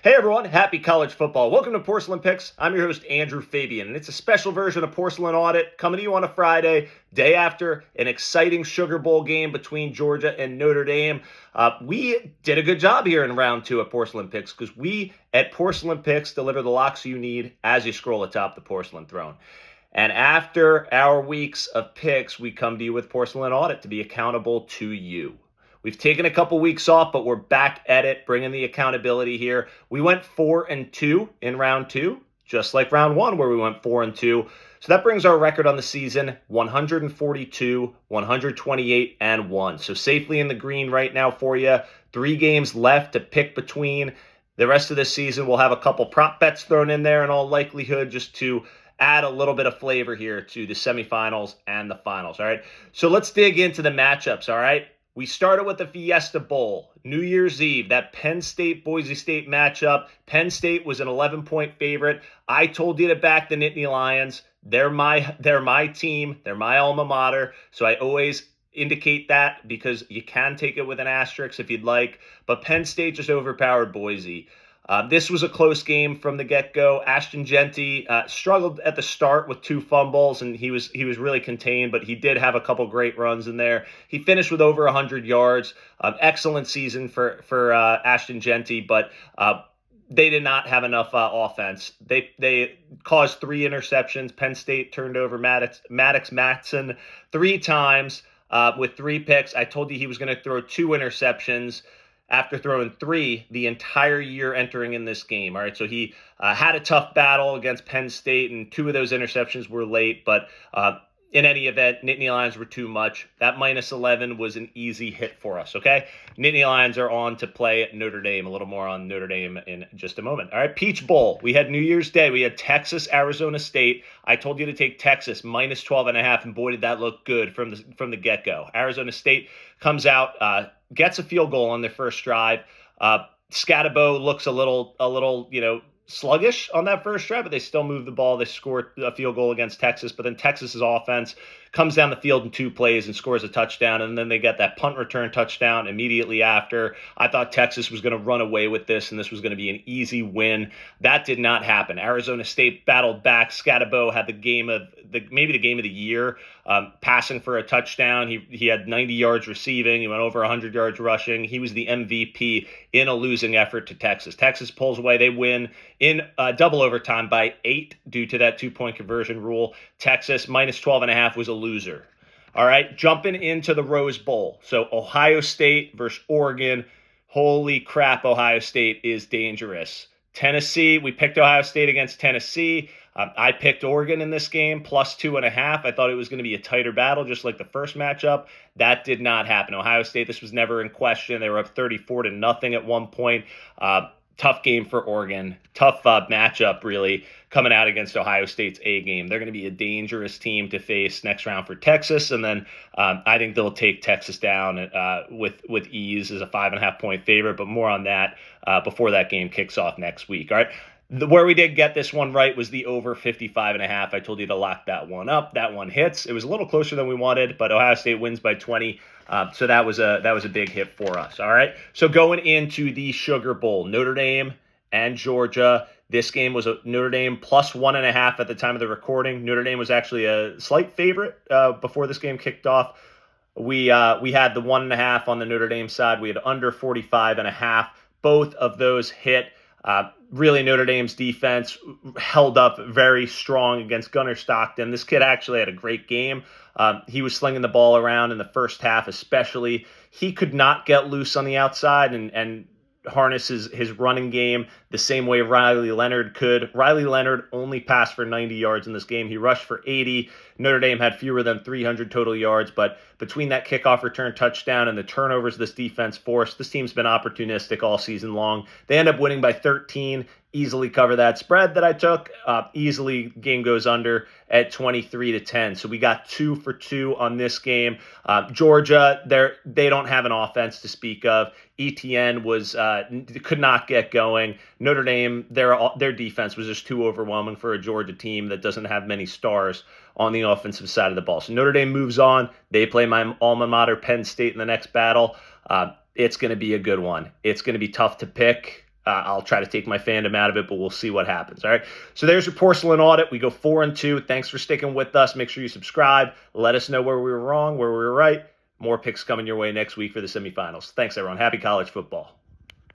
Hey everyone, happy college football. Welcome to Porcelain Picks. I'm your host, Andrew Fabian, and it's a special version of Porcelain Audit coming to you on a Friday, day after an exciting Sugar Bowl game between Georgia and Notre Dame. We did a good job here in round two at Porcelain Picks because we at Porcelain Picks deliver the locks you need as you scroll atop the porcelain throne. And after our weeks of picks, we come to you with Porcelain Audit to be accountable to you. We've taken a couple weeks off, but we're back at it, bringing the accountability here. We went 4-2 in round two, just like round one, where we went 4-2. So that brings our record on the season 142, 128, and 1. So safely in the green right now for you. 3 games left to pick between. The rest of this season, we'll have a couple prop bets thrown in there in all likelihood just to add a little bit of flavor here to the semifinals and the finals. All right. So let's dig into the matchups. All right. We started with the Fiesta Bowl, New Year's Eve, that Penn State-Boise State matchup. Penn State was an 11-point favorite. I told you to back the Nittany Lions. They're my team. They're my alma mater. So I always indicate that because you can take it with an asterisk if you'd like. But Penn State just overpowered Boise. This was a close game from the get-go. Ashton Jeanty struggled at the start with 2 fumbles, and he was really contained, but he did have a couple great runs in there. He finished with over 100 yards. Excellent season for Ashton Jeanty, but they did not have enough offense. They caused 3 interceptions. Penn State turned over Maddox Matson 3 times with 3 picks. I told you he was going to throw 2 interceptions after throwing 3 the entire year entering in this game. All right, so he had a tough battle against Penn State, and 2 of those interceptions were late, but in any event, Nittany Lions were too much. That minus 11 was an easy hit for us, okay? Nittany Lions are on to play at Notre Dame. A little more on Notre Dame in just a moment. All right, Peach Bowl. We had New Year's Day. We had Texas, Arizona State. I told you to take Texas minus 12.5, and boy, did that look good from the get-go. Arizona State comes out, gets a field goal on their first drive. Scatabo looks a little, sluggish on that first drive, but they still move the ball. They scored a field goal against Texas, but then Texas's offense comes down the field in 2 plays and scores a touchdown, and then they get that punt return touchdown immediately after. I thought Texas was going to run away with this, and this was going to be an easy win. That did not happen. Arizona State battled back. Scatabo had maybe the game of the year, passing for a touchdown. He had 90 yards receiving. He went over 100 yards rushing. He was the MVP in a losing effort to Texas. Texas pulls away. They win in double overtime by 8 due to that 2-point conversion rule. Texas minus 12.5 was a loser. All right, jumping into the Rose Bowl. So Ohio State versus Oregon. Holy crap, Ohio State is dangerous. Tennessee, we picked Ohio State against Tennessee. I picked Oregon in this game, plus 2.5. I thought it was going to be a tighter battle, just like the first matchup. That did not happen. Ohio State, this was never in question. They were up 34-0 at one point. Tough game for Oregon. Tough matchup, really, coming out against Ohio State's A game. They're going to be a dangerous team to face next round for Texas, and then I think they'll take Texas down with ease as a 5.5-point favorite, but more on that before that game kicks off next week. All right. Where we did get this one right was the over 55.5. I told you to lock that one up. That one hits. It was a little closer than we wanted, but Ohio State wins by 20. So that was a big hit for us. All right. So going into the Sugar Bowl, Notre Dame and Georgia. This game was a Notre Dame plus 1.5 at the time of the recording. Notre Dame was actually a slight favorite before this game kicked off. We had the 1.5 on the Notre Dame side. We had under 45.5. Both of those hit. Really, Notre Dame's defense held up very strong against Gunnar Stockton. This kid actually had a great game. He was slinging the ball around in the first half especially. He could not get loose on the outside and harness his running game the same way Riley Leonard could. Riley Leonard only passed for 90 yards in this game. He rushed for 80. Notre Dame had fewer than 300 total yards, but between that kickoff return touchdown and the turnovers this defense forced, this team's been opportunistic all season long. They end up winning by 13, easily cover that spread that I took. Easily game goes under at 23-10. So we got 2 for 2 on this game. Georgia, they don't have an offense to speak of. ETN could not get going. Notre Dame, their defense was just too overwhelming for a Georgia team that doesn't have many stars on the offensive side of the ball. So Notre Dame moves on. They play my alma mater, Penn State, in the next battle. It's going to be a good one. It's going to be tough to pick. I'll try to take my fandom out of it, but we'll see what happens. All right. So there's your Porcelain Audit. We go 4-2. Thanks for sticking with us. Make sure you subscribe. Let us know where we were wrong, where we were right. More picks coming your way next week for the semifinals. Thanks, everyone. Happy college football.